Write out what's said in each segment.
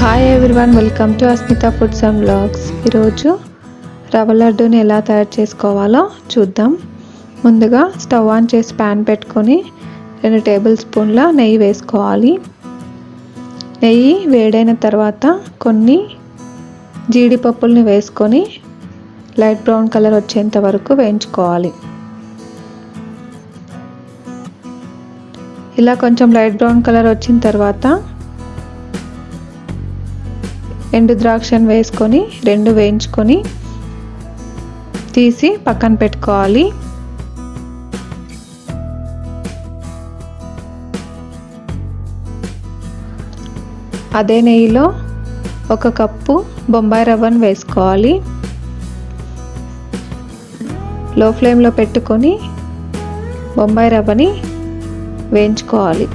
Hi everyone, welcome to Asmita foods and vlogs. ఈరోజు రవ్వ లడ్డూని ఎలా తయారు చేసుకోవాలో చూద్దాం. ముందుగా స్టవ్ ఆన్ చేసి ప్యాన్ పెట్టుకొని 2 టేబుల్ స్పూన్ల నెయ్యి వేసుకోవాలి. నెయ్యి వేడైన తర్వాత కొన్ని జీడిపప్పుల్ని వేసుకొని లైట్ బ్రౌన్ కలర్ వచ్చేంత వరకు వేయించుకోవాలి. ఇలా కొంచెం లైట్ బ్రౌన్ కలర్ వచ్చిన తర్వాత ఎండు ద్రాక్షను వేసుకొని 2 వేయించుకొని తీసి పక్కన పెట్టుకోవాలి. అదే నెయ్యిలో 1 కప్పు బొంబాయి రవ్వను వేసుకోవాలి. లో ఫ్లేమ్లో పెట్టుకొని బొంబాయి రవ్వని వేయించుకోవాలి.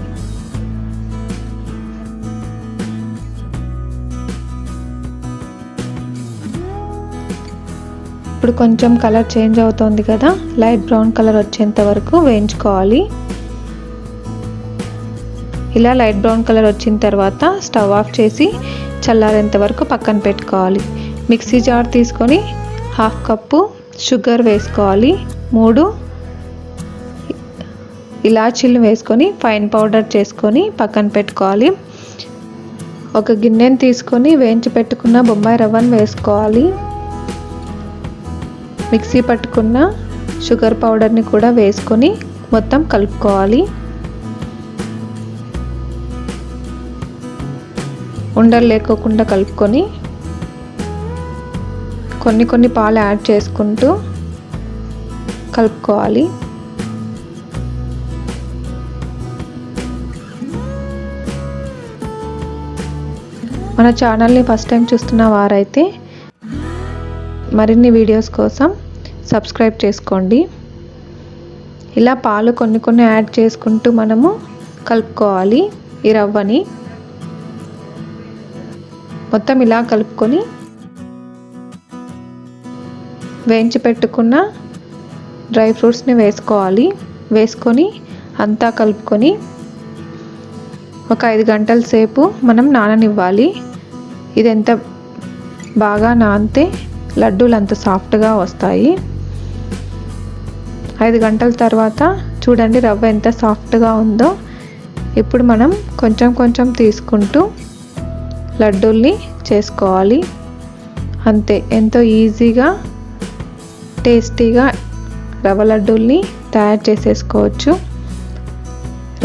ఇప్పుడు కొంచెం కలర్ చేంజ్ అవుతుంది కదా, లైట్ బ్రౌన్ కలర్ వచ్చేంత వరకు వేయించుకోవాలి. ఇలా లైట్ బ్రౌన్ కలర్ వచ్చిన తర్వాత స్టవ్ ఆఫ్ చేసి చల్లారేంత వరకు పక్కన పెట్టుకోవాలి. మిక్సీ జార్ తీసుకొని 1/2 కప్పు షుగర్ వేసుకోవాలి. 3 ఇలాచీలు వేసుకొని ఫైన్ పౌడర్ చేసుకొని పక్కన పెట్టుకోవాలి. ఒక గిన్నెని తీసుకొని వేయించి పెట్టుకున్న బొంబాయి రవ్వను వేసుకోవాలి. మిక్సీ పట్టుకున్న షుగర్ పౌడర్ని కూడా వేసుకొని మొత్తం కలుపుకోవాలి. ఉండలు లేకోకుండా కలుపుకొని కొన్ని పాలు యాడ్ చేసుకుంటూ కలుపుకోవాలి. మన ఛానల్ని ఫస్ట్ టైం చూస్తున్న వారైతే మరిన్ని వీడియోస్ కోసం సబ్స్క్రైబ్ చేసుకోండి. ఇలా పాలు కొన్ని యాడ్ చేసుకుంటూ మనము కలుపుకోవాలి. ఈ రవ్వని మొత్తం ఇలా కలుపుకొని వేయించి పెట్టుకున్న డ్రై ఫ్రూట్స్ని వేసుకోవాలి. వేసుకొని అంతా కలుపుకొని ఒక 5 గంటల సేపు మనం నాననివ్వాలి. ఇది ఎంత బాగా నానితే లడ్డూలు అంత సాఫ్ట్గా వస్తాయి. 5 గంటల తర్వాత చూడండి రవ్వ ఎంత సాఫ్ట్గా ఉందో. ఇప్పుడు మనం కొంచెం తీసుకుంటూ లడ్డూల్ని చేసుకోవాలి. అంతే, ఎంతో ఈజీగా టేస్టీగా రవ్వ లడ్డూల్ని తయారు చేసేసుకోవచ్చు.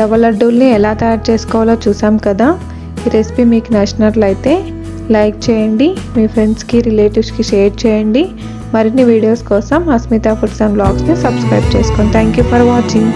రవ్వ లడ్డూల్ని ఎలా తయారు చేసుకోవాలో చూసాం కదా. ఈ రెసిపీ మీకు నచ్చినట్లయితే లైక్ చేయండి, మీ ఫ్రెండ్స్కి రిలేటివ్స్కి షేర్ చేయండి. మరిన్ని వీడియోస్ కోసం అస్మితా ఫుడ్స్ అండ్ వ్లాగ్స్ని సబ్స్క్రైబ్ చేసుకోండి. Thank you for watching.